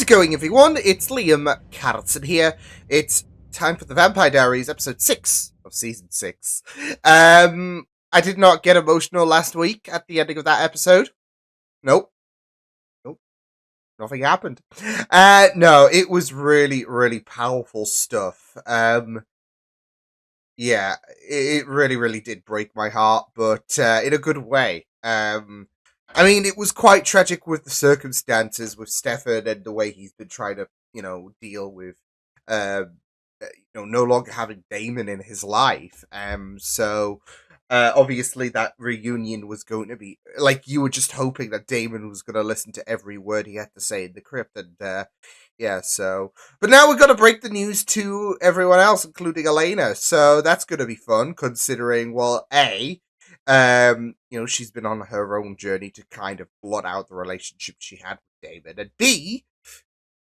going, everyone? It's Liam Carlson here. It's time for the Vampire Diaries, episode 6 of season 6. I did not get emotional last week at the ending of that episode. Nope. Nothing happened. No, it was really, really powerful stuff. Yeah, it really did break my heart, but in a good way. I mean, it was quite tragic with the circumstances with Stefan and the way he's been trying to, deal with, no longer having Damon in his life. So obviously that reunion was going to be like you were just hoping that Damon was going to listen to every word he had to say in the crypt, and yeah. So, but now we're going to break the news to everyone else, including Elena. So that's going to be fun, considering, well, she's been on her own journey to kind of blot out the relationship she had with Damon, and B,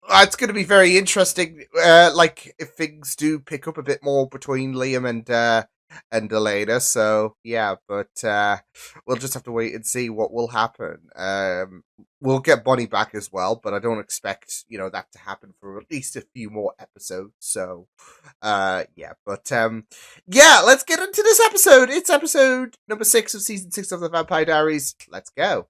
it's going to be very interesting, like, if things do pick up a bit more between Liam and Elena. So, yeah, but we'll just have to wait and see what will happen. We'll get Bonnie back as well, but I don't expect, that to happen for at least a few more episodes. So, yeah, but, yeah, let's get into this episode. It's episode number 6 of season 6 of the Vampire Diaries. Let's go.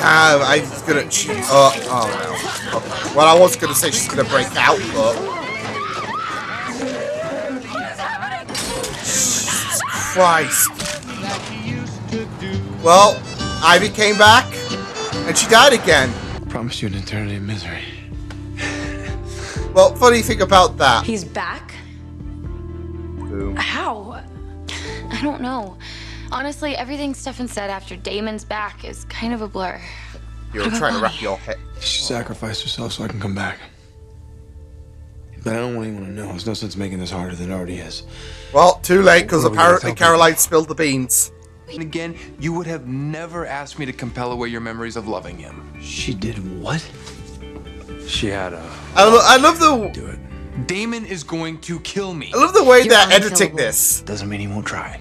I was gonna. Oh no. Okay. Well, I was gonna say she's gonna break out, but. Jesus Christ. Well, Ivy came back, and she died again. Promised you an eternity of misery. Well, funny thing about that. He's back? Boom. How? I don't know. Honestly, everything Stefan said after Damon's back is kind of a blur. You're trying to wrap your head. She sacrificed herself so I can come back. But I don't want anyone to know. There's no sense making this harder than it already is. Well, too late, because apparently Caroline spilled the beans. And again, you would have never asked me to compel away your memories of loving him. She did what? She had a... I love the... Do it. Damon is going to kill me. I love the way You're they're unkillable. editing this. Doesn't mean he won't try.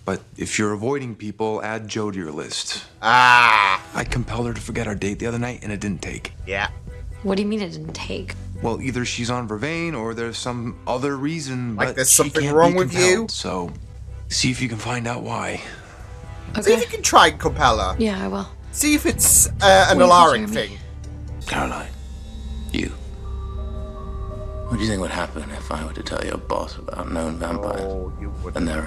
But if you're avoiding people, add Joe to your list. Ah. I compelled her to forget our date the other night, and it didn't take. Yeah. What do you mean it didn't take? Well, either she's on Vervain, or there's some other reason, Like but there's she something can't wrong be with you? compelled. So, see if you can find out why. See if you can try and compel her. Yeah, I will. See if it's an What do you Alaric think, thing. Caroline. You. What do you think would happen if I were to tell your boss about known vampires Oh, you would. and their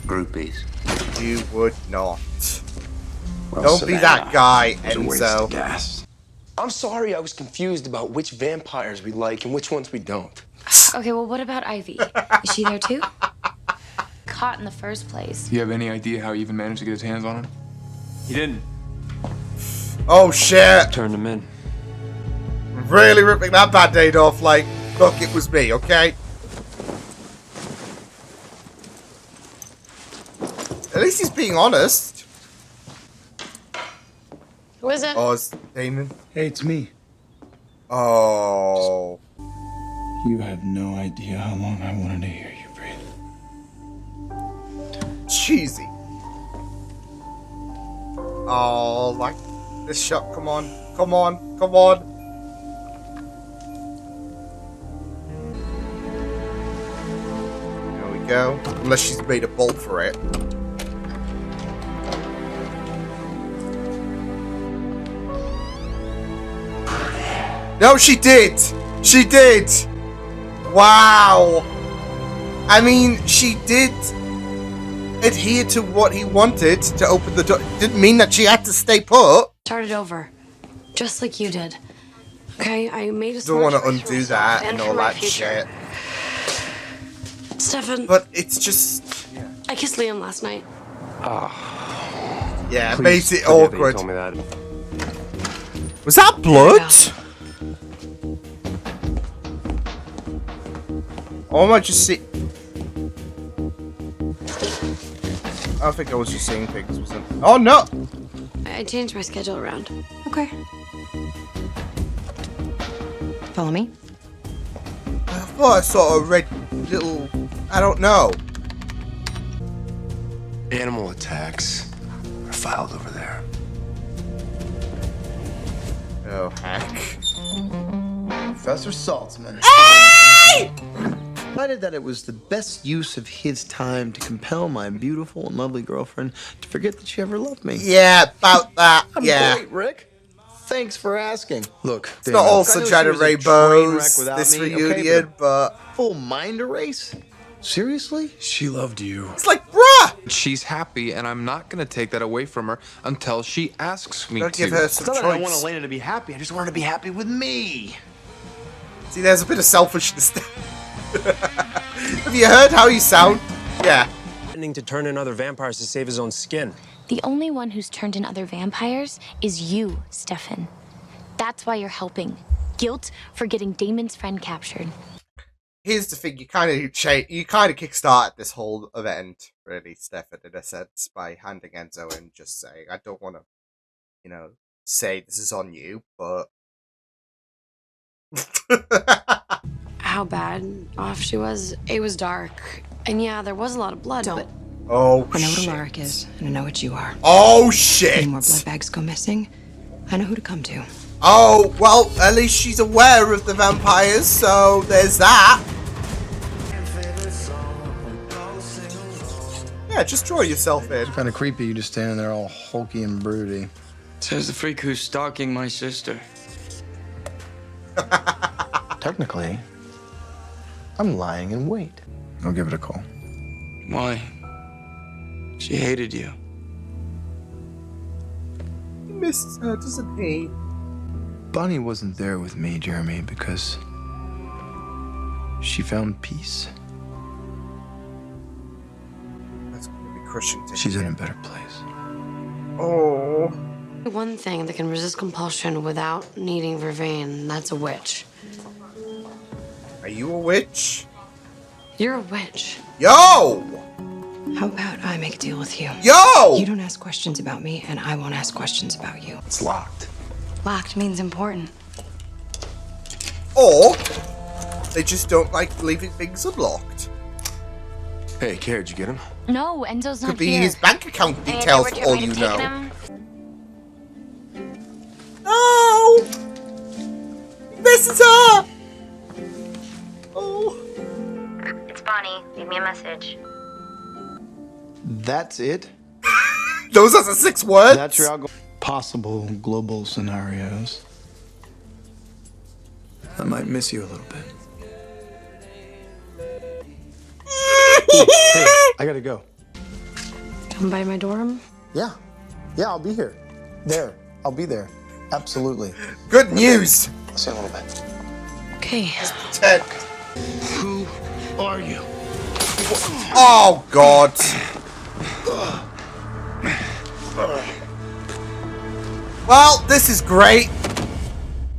groupies? You would not. Well, Don't be that guy, It was a waste of Enzo. gas. I'm sorry I was confused about which vampires we like and which ones we don't. Okay, well, what about Ivy? Is she there too? Caught in the first place. Do you have any idea how he even managed to get his hands on him? He didn't. Oh shit! Turned him in. Really ripping that band-aid off. Like, look, it was me. Okay. At least he's being honest. Who is it? Oh, it's Damon. Hey, it's me. Oh. You have no idea how long I wanted to hear you breathe. Cheesy. Oh, like this shot. Come on. Come on. Come on. There we go. Unless she's made a bolt for it. No, she did! She did! Wow! I mean, she did adhere to what he wanted to open the door. Didn't mean that she had to stay put. Started over. Just like you did. Okay, I made a Don't want to smart choice for undo myself that and for all my that future. shit. Stefan, But it's just... I kissed Liam last night. Yeah, it makes it awkward. Told me that. Was that blood? Or am I just see? I think I was just seeing things. Wasn't? Oh no! I changed my schedule around. Okay. Follow me. I thought I saw a red little... I don't know. Animal attacks are filed over there. Oh, heck. Professor Saltzman decided that it was the best use of his time to compel my beautiful and lovely girlfriend to forget that she ever loved me. Yeah, about that. I'm Yeah. great, Rick. Thanks for asking. Look, It's not all I know sunshine she and was a train wreck rainbows, without this me, reunion, okay, but full mind erase? Seriously? She loved you. it's like, bruh! She's happy, and I'm not gonna take that away from her until she asks me Don't to. give her It's some not that I want choice. Elena to be happy. I just want her to be happy with me. See, there's a bit of selfishness there. Have you heard how you sound? Yeah. Threatening to turn in other vampires to save his own skin. The only one who's turned in other vampires is you, Stefan. That's why you're helping. Guilt for getting Damon's friend captured. Here's the thing, you kind of kickstart this whole event, really, Stefan, in a sense, by handing Enzo and just saying, I don't want to, say this is on you, but... How bad off she was. It was dark. And yeah, there was a lot of blood, but Oh, I know what shit. Alaric is, and I know what you are. Oh, shit! Any more blood bags go missing, I know who to come to. Oh, well, at least she's aware of the vampires, so there's that. Yeah, just draw yourself in. Kind of creepy, you just standing there all hulky and broody. Says the freak who's stalking my sister. Technically, I'm lying in wait. I'll give it a call. Why? She hated you. He misses her, doesn't he? Bonnie wasn't there with me, Jeremy, because she found peace. That's going to be crushing to She's in hear. a better place. Oh. one thing that can resist compulsion without needing vervain, that's a witch. Are you a witch? You're a witch. Yo! How about I make a deal with you? Yo! You don't ask questions about me, and I won't ask questions about you. It's locked. Locked means important. Or they just don't like leaving things unlocked. Hey, Care, did you get him? No, Enzo's not Could be here. his bank account And details we're for getting all ready you to take know. him. No! This is her! Oh. It's Bonnie. Leave me a message. That's it? Those are the 6 words? That's your algo. Possible global scenarios. I might miss you a little bit. Hey, I gotta go. Come by my dorm? Yeah. Yeah, I'll be here. There. I'll be there. Absolutely. Good news! I'll see you in a little bit. Okay. Ted. Who are you? Oh, God. Well, this is great.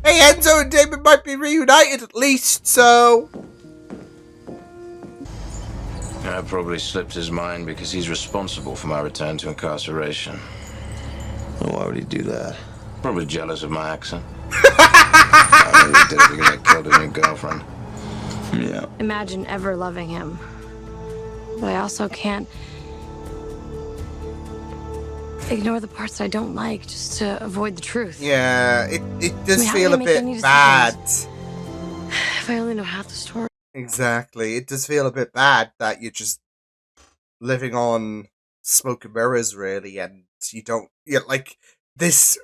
Hey, Enzo and Damon might be reunited at least, so... That probably slipped his mind because he's responsible for my return to incarceration. Oh, why would he do that? Probably jealous of my accent. I really did it because I killed his new girlfriend. Yeah. Imagine ever loving him. But I also can't ignore the parts that I don't like just to avoid the truth. Yeah, it does I mean, how feel do a you make bit any bad. If I only know half the story. Exactly. It does feel a bit bad that you're just living on smoke and mirrors, really, and you don't... like, this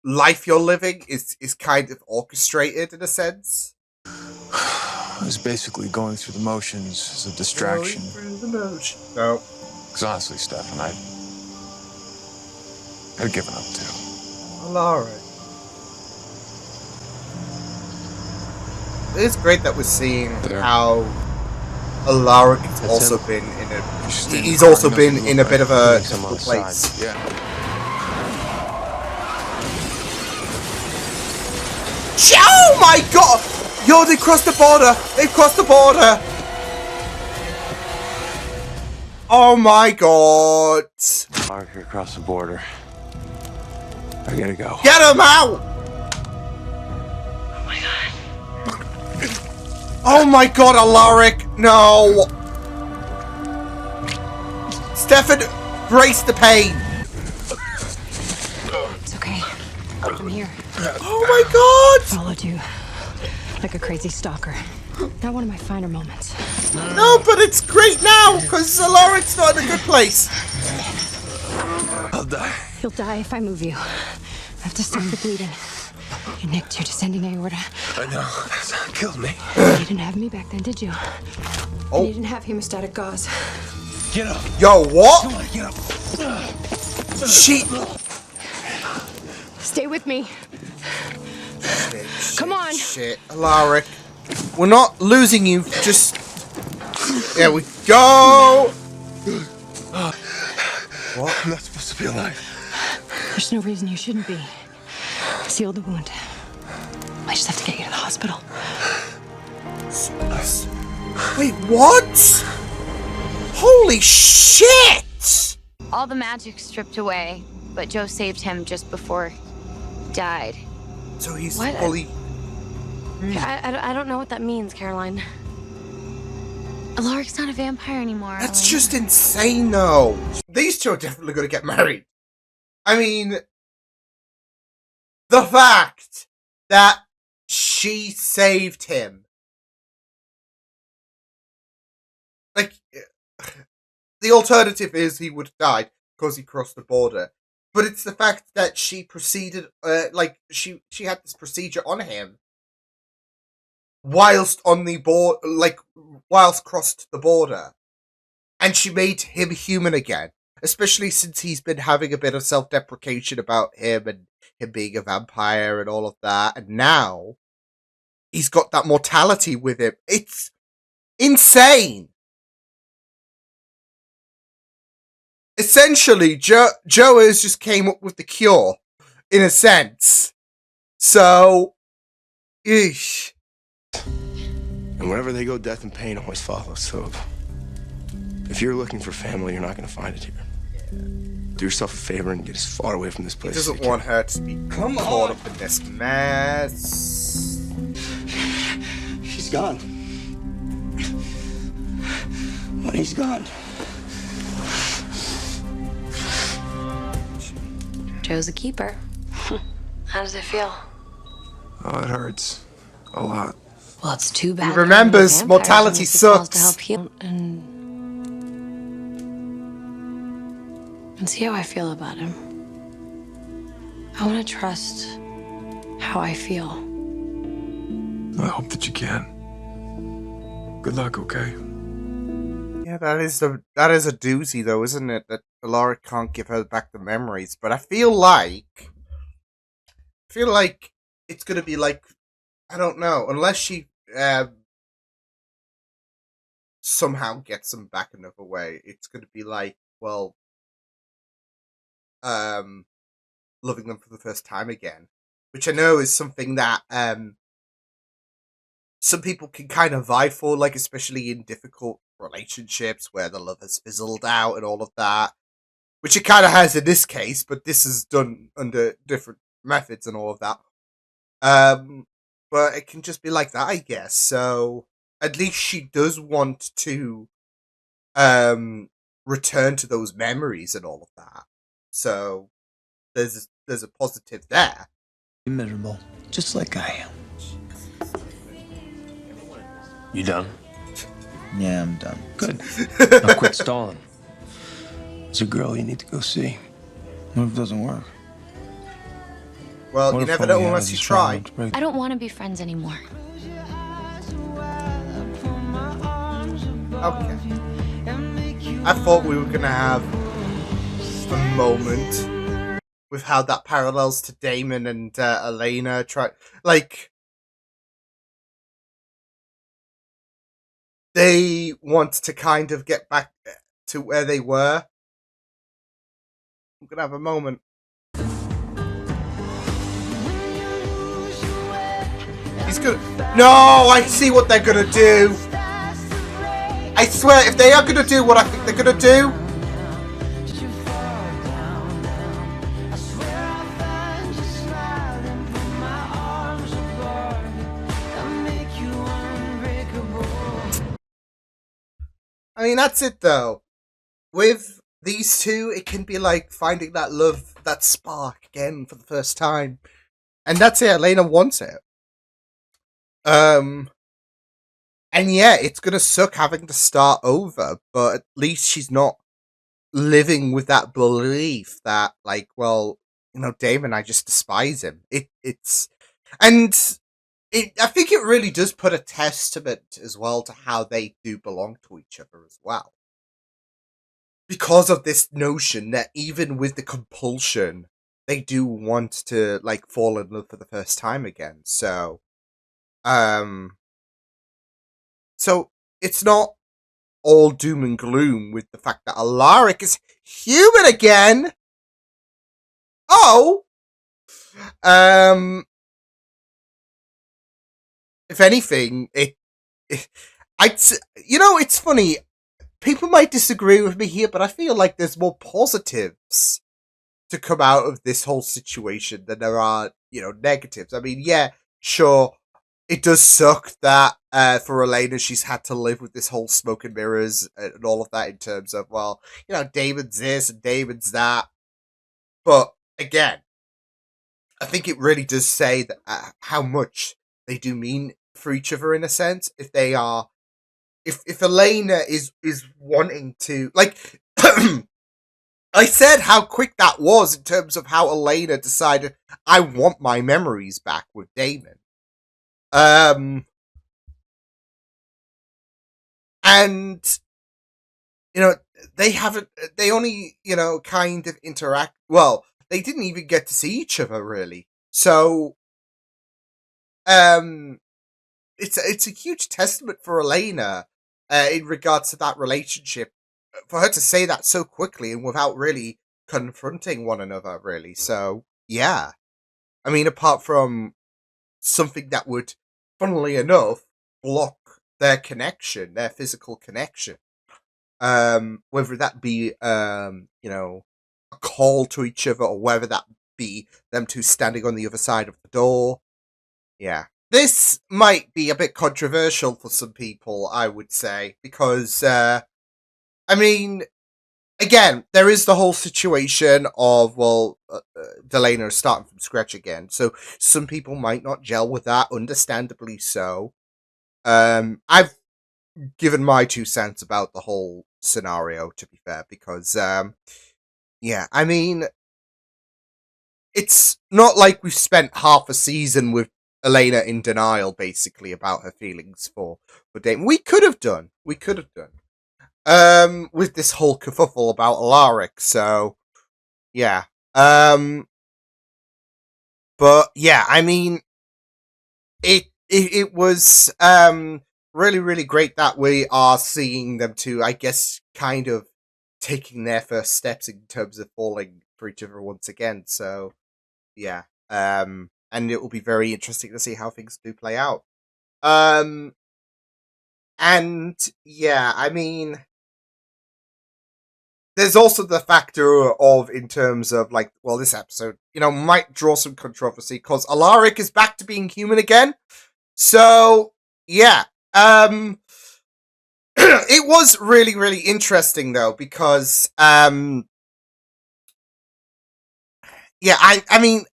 life you're living is kind of orchestrated, in a sense. I was basically going through the motions as a distraction. No. Because honestly, Stefan, I'd given up too. Well, alright. It's great that we're seeing There. how Alaric has That's also him. been in a... Just in He's the car, also he knows been what he in a looked bit of like. a Makes him difficult on place. Yeah. Oh my god! Yo, they crossed the border! They've crossed the border! Oh my god! Marker across the border. I gotta go. Get him out! Oh my god, Alaric! No! Stefan, brace the pain! It's okay. my god! Followed you like a crazy stalker. Not one of my finer moments. No, but it's great now, because Alaric's not in a good place. I'll die. You'll die if I move you. I have to stop the bleeding. You nicked your descending aorta. I know. That's what killed me. You didn't have me back then, did you? Oh. And you didn't have hemostatic gauze. Get up. Yo, what? Come on, get up. She... Stay with me. Shit, Come on. Shit, Alaric. We're not losing you, just... There we go! What? I'm not supposed to be alive. There's no reason you shouldn't be. Seal the wound. I just have to get you to the hospital. Wait, what? Holy shit! All the magic stripped away, but Joe saved him just before he died. So he's What? fully... I don't know what that means, Caroline. Alaric's not a vampire anymore. That's Elena. just insane, though. These two are definitely going to get married. I mean... The fact that she saved him. Like, the alternative is he would have died because he crossed the border. But it's the fact that she proceeded, she had this procedure on him whilst on the board, whilst crossed the border. And she made him human again. Especially since he's been having a bit of self-deprecation about him and him being a vampire and all of that. And now he's got that mortality with him. It's insane. Essentially, Joe has just came up with the cure, in a sense. So, eesh. And wherever they go, death and pain always follow. So if you're looking for family, you're not going to find it here. Do yourself a favor and get as far away from this He place. doesn't want her to be caught up in this mess. She's gone. Money's gone. Joe's a keeper. How does it feel? Oh, it hurts. A lot. Well, it's too bad. He remembers there are no vampires mortality unless he calls to sucks. help heal. And see how I feel about him. I want to trust how I feel. I hope that you can. Good luck, okay? Yeah, that is a doozy though, isn't it? That Alaric can't give her back the memories. But I feel like it's gonna be like, I don't know, unless she somehow gets them back another way. It's gonna be like, well, loving them for the first time again, which I know is something that some people can kind of vie for, like especially in difficult relationships where the love has fizzled out and all of that, which it kind of has in this case, but this is done under different methods and all of that. But it can just be like that, I guess. So at least she does want to return to those memories and all of that. So there's a positive there. Miserable, just like I am. You done? Yeah, I'm done. Good. Now quit stalling. There's a girl you need to go see. What if it doesn't work? Well, What you if never all know we have unless is you a strong try. enough to break- I don't want to be friends anymore. Okay. I thought we were gonna have a moment with how that parallels to Damon and Elena. They want to kind of get back to where they were. I'm gonna have a moment. He's gonna. No, I see what they're gonna do. I swear, if they are gonna do what I think they're gonna do. I mean, that's it though. With these two, it can be like finding that love, that spark again for the first time. And that's it. Elena wants it. And yeah, it's gonna suck having to start over, but at least she's not living with that belief that, like, well, Damon, I just despise him. And I think it really does put a testament as well to how they do belong to each other as well. Because of this notion that even with the compulsion, they do want to, like, fall in love for the first time again. So it's not all doom and gloom with the fact that Alaric is human again. Oh! If anything, it's funny. People might disagree with me here, but I feel like there's more positives to come out of this whole situation than there are, negatives. I mean, yeah, sure, it does suck that for Elena, she's had to live with this whole smoke and mirrors and all of that in terms of, well, Damon's this and Damon's that. But again, I think it really does say that how much they do mean for each other in a sense. If they are, if Elena is wanting to, like, I said how quick that was in terms of how Elena decided, I want my memories back with Damon. And they only kind of interact. Well, they didn't even get to see each other really. So it's a huge testament for Elena in regards to that relationship, for her to say that so quickly and without really confronting one another really. So yeah, I mean, apart from something that would, funnily enough, block their connection, their physical connection, whether that be a call to each other, or whether that be them two standing on the other side of the door. Yeah, this might be a bit controversial for some people, I would say, because I mean, again, there is the whole situation of, well, Delana is starting from scratch again, so some people might not gel with that, understandably so. I've given my 2 cents about the whole scenario, to be fair, because yeah, I mean, it's not like we've spent half a season with Elena in denial, basically, about her feelings for Damon. We could have done. With this whole kerfuffle about Alaric, so yeah. But yeah, I mean, it was really, really great that we are seeing them two, I guess, kind of taking their first steps in terms of falling for each other once again. So yeah, and it will be very interesting to see how things do play out. And yeah, I mean, there's also the factor of, in terms of, like, well, this episode, might draw some controversy because Alaric is back to being human again. So yeah, it was really, really interesting though, because yeah, I mean,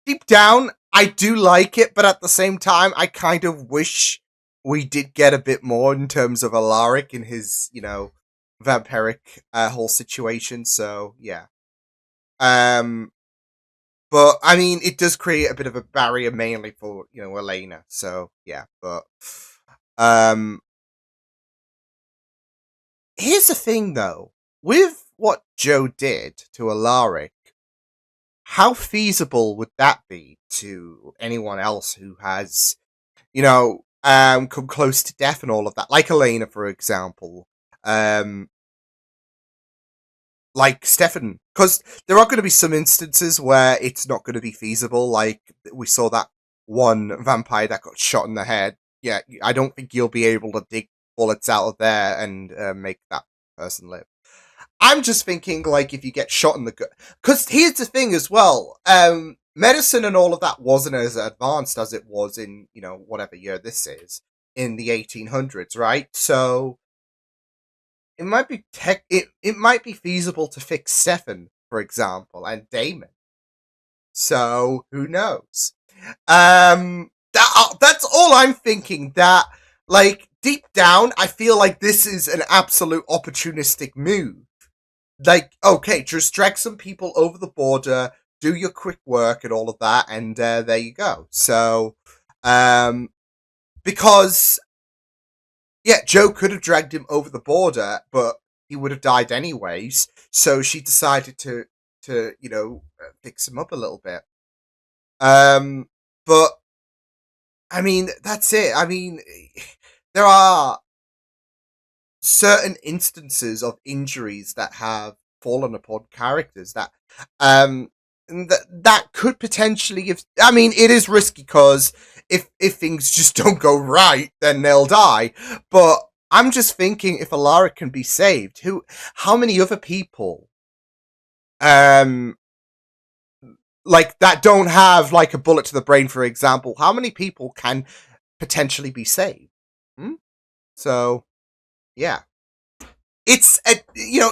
deep down, I do like it, but at the same time, I kind of wish we did get a bit more in terms of Alaric and his, vampiric whole situation. So yeah, but I mean, it does create a bit of a barrier, mainly for Elena. So yeah, but here's the thing though, with what Joe did to Alaric, how feasible would that be to anyone else who has, come close to death and all of that? Like Elena, for example. Like Stefan. Because there are going to be some instances where it's not going to be feasible. Like, we saw that one vampire that got shot in the head. Yeah, I don't think you'll be able to dig bullets out of there and make that person live. I'm just thinking, like, if you get shot in the gut. Because here's the thing as well. Medicine and all of that wasn't as advanced as it was in, whatever year this is, in the 1800s, right? So it might be it might be feasible to fix Stefan, for example, and Damon. So who knows? That's all I'm thinking. That, like, deep down, I feel like this is an absolute opportunistic move. Like, okay, just drag some people over the border, do your quick work and all of that, and there you go. So, because, yeah, Joe could have dragged him over the border, but he would have died anyways. So she decided to fix him up a little bit. But I mean, that's it. I mean, there are certain instances of injuries that have fallen upon characters that could potentially, if I mean, it is risky because if things just don't go right, then they'll die. But I'm just thinking, if Alaric can be saved, how many other people like that don't have like a bullet to the brain, for example, how many people can potentially be saved? So yeah, it's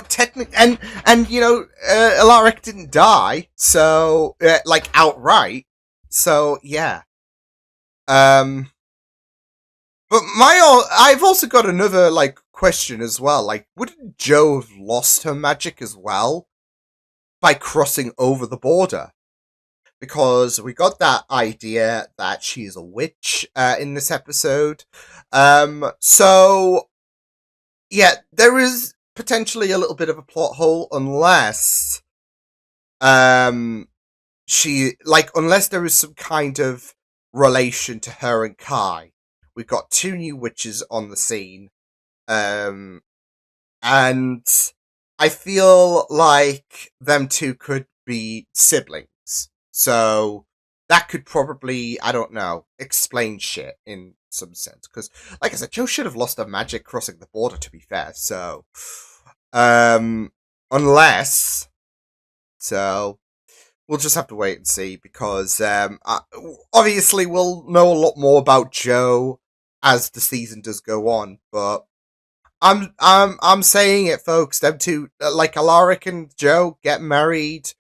technical, and Alaric didn't die, so like outright. So yeah, but I've also got another like question as well. Like, wouldn't Jo have lost her magic as well by crossing over the border? Because we got that idea that she is a witch in this episode. So, yeah, there is potentially a little bit of a plot hole unless unless there is some kind of relation to her and Kai. We've got two new witches on the scene. And I feel like them two could be siblings. So that could probably, I don't know, explain shit in some sense. Because, like I said, Jo should have lost her magic crossing the border, to be fair. So, unless, so we'll just have to wait and see. Because obviously we'll know a lot more about Jo as the season does go on. But I'm saying it, folks. Them two, like Alaric and Jo, get married,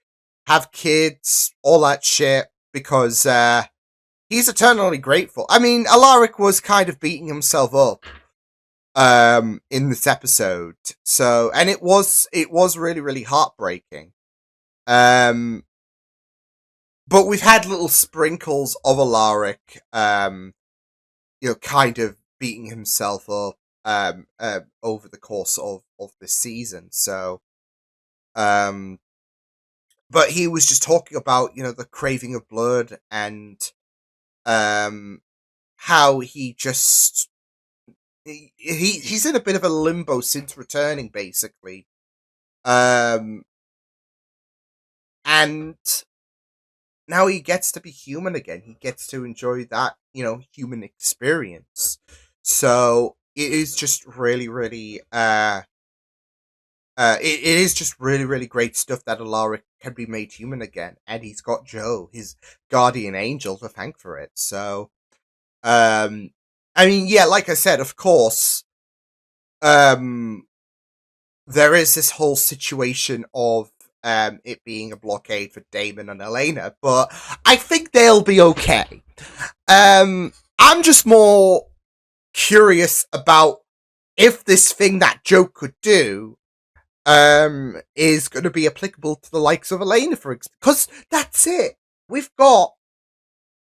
have kids, all that shit, because he's eternally grateful. I mean, Alaric was kind of beating himself up in this episode, so, and it was really, really heartbreaking. But we've had little sprinkles of Alaric, kind of beating himself up over the course of this season. So, but he was just talking about, the craving of blood and how he just he's in a bit of a limbo since returning, basically. And now he gets to be human again. He gets to enjoy that, human experience. So it is just really, really it is just really, really great stuff that Alaric can be made human again, and he's got Jo, his guardian angel, to thank for it. So, I mean, yeah, like I said, of course, there is this whole situation of it being a blockade for Damon and Elena, but I think they'll be okay. I'm just more curious about if this thing that Jo could do is going to be applicable to the likes of Elena, for example. Because that's it. We've got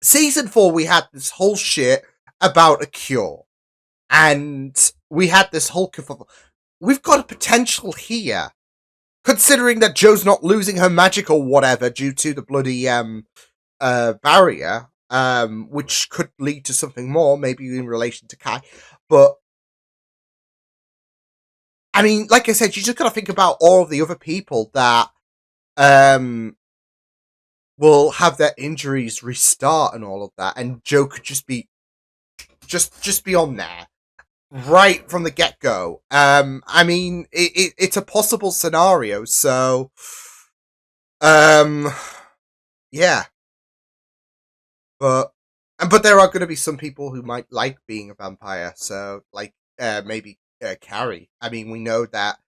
season 4. We had this whole shit about a cure, and we had this whole kerfuffle. We've got a potential here, considering that Jo's not losing her magic or whatever due to the bloody barrier, which could lead to something more, maybe in relation to Kai. But I mean, like I said, you just gotta think about all of the other people that will have their injuries restart and all of that, and Jo could just be on there right from the get go. I mean, it's a possible scenario, so yeah, but there are going to be some people who might like being a vampire, so like maybe Carrie. I mean, we know that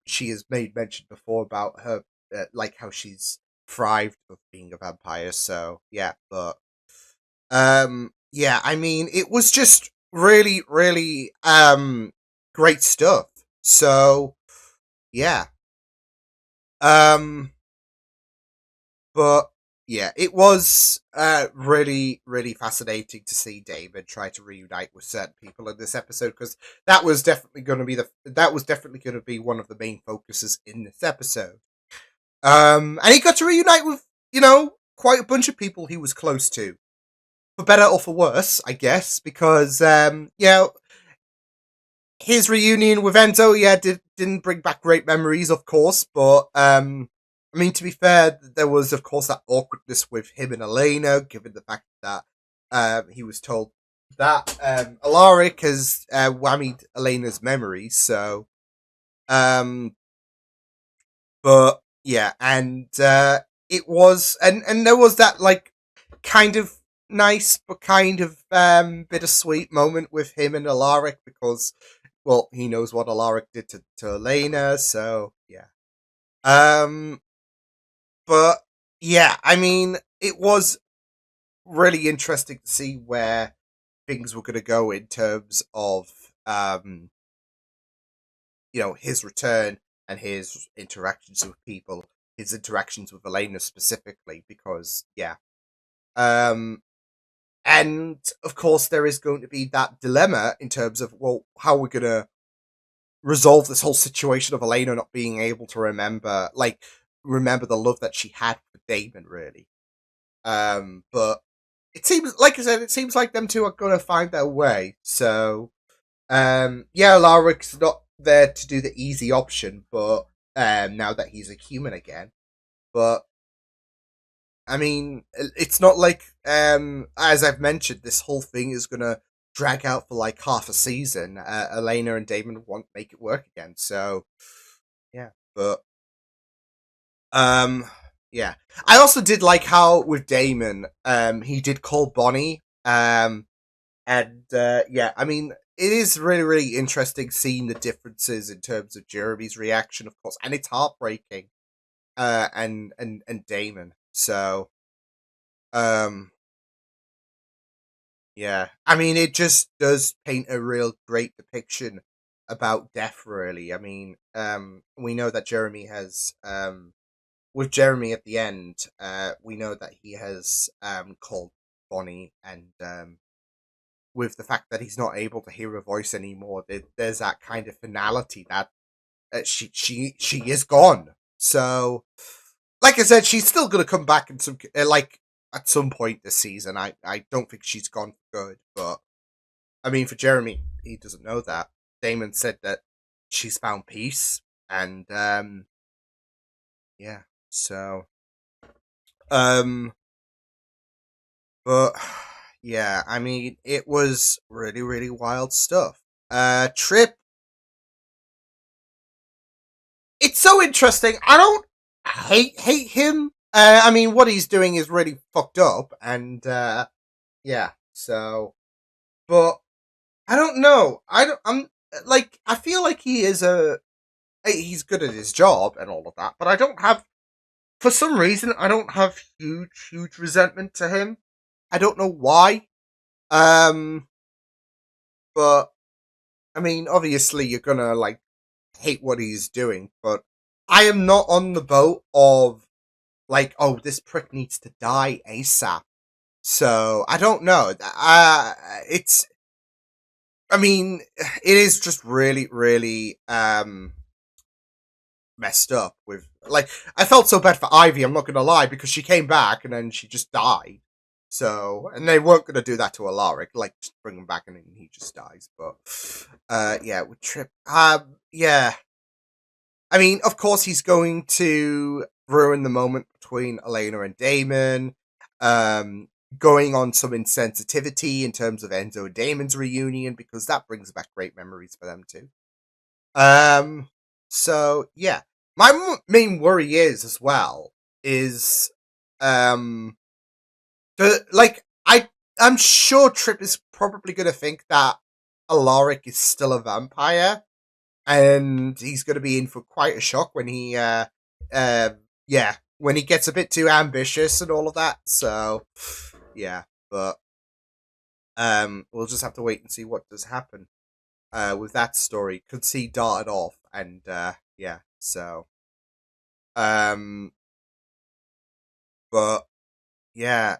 she has made mention before about her, like how she's thrived of being a vampire. So yeah, but yeah, I mean, it was just really, really great stuff. So yeah, um, but yeah, it was really, really fascinating to see David try to reunite with certain people in this episode, because that was definitely going to be one of the main focuses in this episode. And he got to reunite with, quite a bunch of people he was close to, for better or for worse, I guess, because his reunion with Enzo, didn't bring back great memories, of course, but I mean, to be fair, there was, of course, that awkwardness with him and Elena, given the fact that he was told that Alaric has whammied Elena's memories, so but yeah, and it was, and there was that, like, kind of nice but kind of bittersweet moment with him and Alaric, because, well, he knows what Alaric did to Elena, so yeah. But yeah, I mean, it was really interesting to see where things were going to go in terms of his return and his interactions with people, his interactions with Elena specifically, because yeah. And of course there is going to be that dilemma in terms of, well, how we're going to resolve this whole situation of Elena not being able to remember the love that she had for Damon, really. But it seems, like I said, it seems like them two are going to find their way. So, yeah, Laric's not there to do the easy option, but now that he's a human again. But I mean, it's not like, as I've mentioned, this whole thing is going to drag out for like half a season. Elena and Damon won't make it work again. So, yeah, but yeah. I also did like how with Damon, he did call Bonnie. And yeah, I mean, it is really, really interesting seeing the differences in terms of Jeremy's reaction, of course, and it's heartbreaking. And Damon. So, um, yeah, I mean, it just does paint a real great depiction about death. Really, I mean, we know that Jeremy has with Jeremy at the end, we know that he has called Bonnie, and with the fact that he's not able to hear her voice anymore, there's that kind of finality that she is gone. So, like I said, she's still gonna come back in some at some point this season. I don't think she's gone for good, but I mean, for Jeremy, he doesn't know that. Damon said that she's found peace, and yeah. So, um, but yeah, I mean, it was really, really wild stuff. Trip, it's so interesting. I don't hate him. I mean, what he's doing is really fucked up, and yeah. So, but I don't know. I'm like, I feel like he's good at his job and all of that, but I don't have, for some reason, I don't have huge resentment to him. I don't know why. Um, but I mean, obviously, you're gonna like hate what he's doing, but I am not on the boat of like, oh, this prick needs to die ASAP. So I don't know. It's. I mean, it is just really, really messed up. With like, I felt so bad for Ivy. I'm not gonna lie, because she came back and then she just died. So, and they weren't gonna do that to Alaric, like just bring him back and then he just dies. But, yeah, with Trip, yeah. I mean, of course, he's going to ruin the moment between Elena and Damon. Going on some insensitivity in terms of Enzo and Damon's reunion, because that brings back great memories for them too. So yeah, my main worry is as well is I'm sure Trip is probably going to think that Alaric is still a vampire, and he's going to be in for quite a shock when he yeah, when he gets a bit too ambitious and all of that. So yeah, but we'll just have to wait and see what does happen with that story. Could see darted off, and yeah, so but yeah,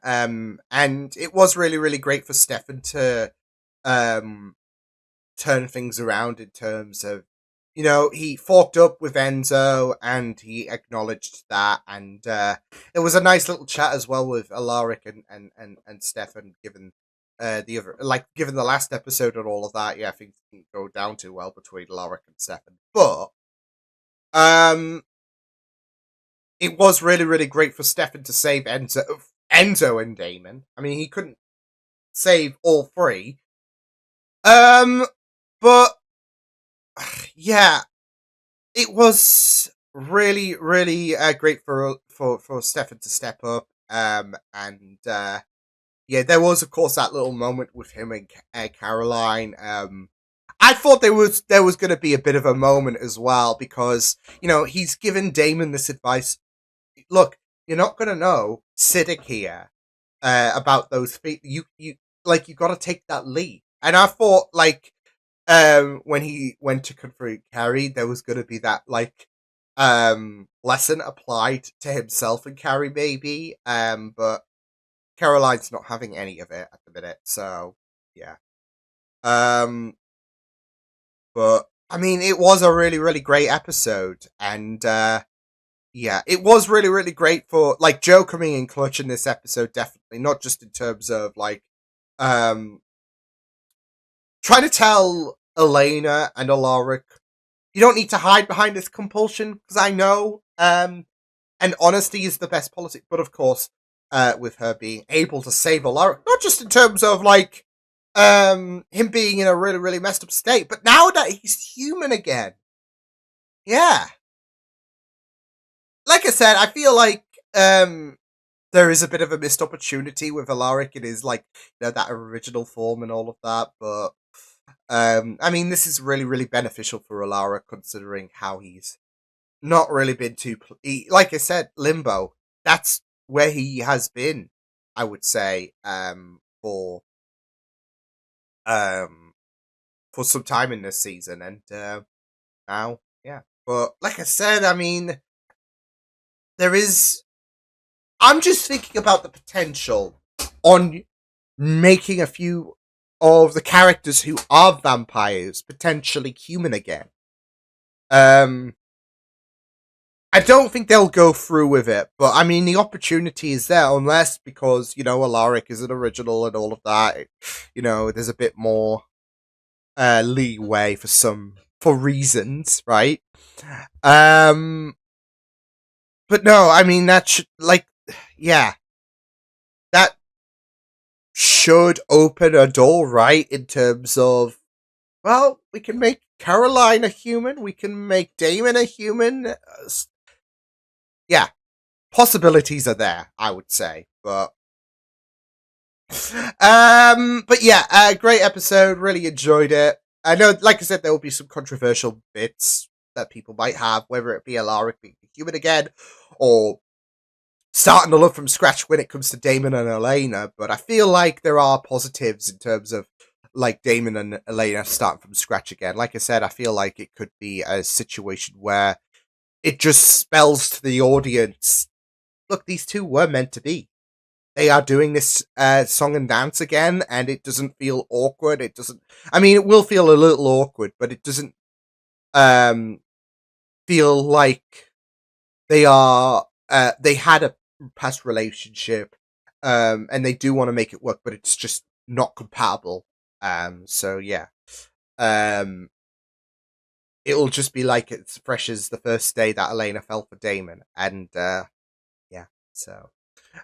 and it was really, really great for Stefan to turn things around in terms of, you know, he forked up with Enzo and he acknowledged that, and it was a nice little chat as well with Alaric and Stefan, given the other, like, given the last episode and all of that. Yeah, things didn't go down too well between Alaric and Stefan, but it was really, really great for Stefan to save Enzo and Damon. I mean, he couldn't save all three. But yeah, it was really, really great for Stefan to step up. And yeah, there was of course that little moment with him and Caroline. I thought there was going to be a bit of a moment as well, because, you know, he's given Damon this advice. Look, you're not going to know Siddiq here about those feet. You like, you got to take that leap. And I thought, like, when he went to confront Carrie, there was going to be that, like, lesson applied to himself and Carrie, maybe. But Caroline's not having any of it at the minute, so yeah. But I mean, it was a really, really great episode, and yeah, it was really, really great for, like, Joe coming in clutch in this episode, definitely, not just in terms of, like, trying to tell Elena and Alaric, you don't need to hide behind this compulsion, because I know, and honesty is the best policy, but of course, with her being able to save Alaric, not just in terms of, like, him being in a really, really messed up state, but now that he's human again. Yeah. Like I said, I feel like there is a bit of a missed opportunity with Alaric in his, like, you know, that original form and all of that, but I mean, this is really, really beneficial for Alaric, considering how he's not really been too, like I said, limbo. That's where he has been, I would say, for some time in this season, and now, yeah. But like I said, I mean, I'm just thinking about the potential on making a few of the characters who are vampires potentially human again. I don't think they'll go through with it, but I mean, the opportunity is there, unless, because, you know, Alaric is an original and all of that, you know, there's a bit more leeway for reasons, right? But no, I mean, that should, like, yeah, that should open a door, right? In terms of, well, we can make Caroline a human, we can make Damon a human. Yeah, possibilities are there, I would say, but yeah, great episode, really enjoyed it. I know, like I said, there will be some controversial bits that people might have, whether it be Alaric being human again, or starting to look from scratch when it comes to Damon and Elena, but I feel like there are positives in terms of, like, Damon and Elena starting from scratch again. Like I said, I feel like it could be a situation where it just spells to the audience, look, these two were meant to be. They are doing this song and dance again, and it doesn't feel awkward. It doesn't, I mean, it will feel a little awkward, but it doesn't feel like they had a past relationship, and they do want to make it work, but it's just not compatible. So yeah. It'll just be like it's fresh as the first day that Elena fell for Damon, and yeah, so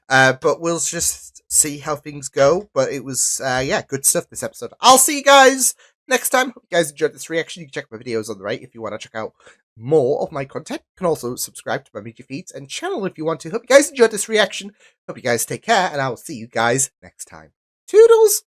but we'll just see how things go. But it was yeah, good stuff this episode. I'll see you guys next time. Hope you guys enjoyed this reaction. You can check my videos on the right if you want to check out more of my content. You can also subscribe to my media feeds and channel if you want to. Hope you guys enjoyed this reaction. Hope you guys take care, and I will see you guys next time. Toodles!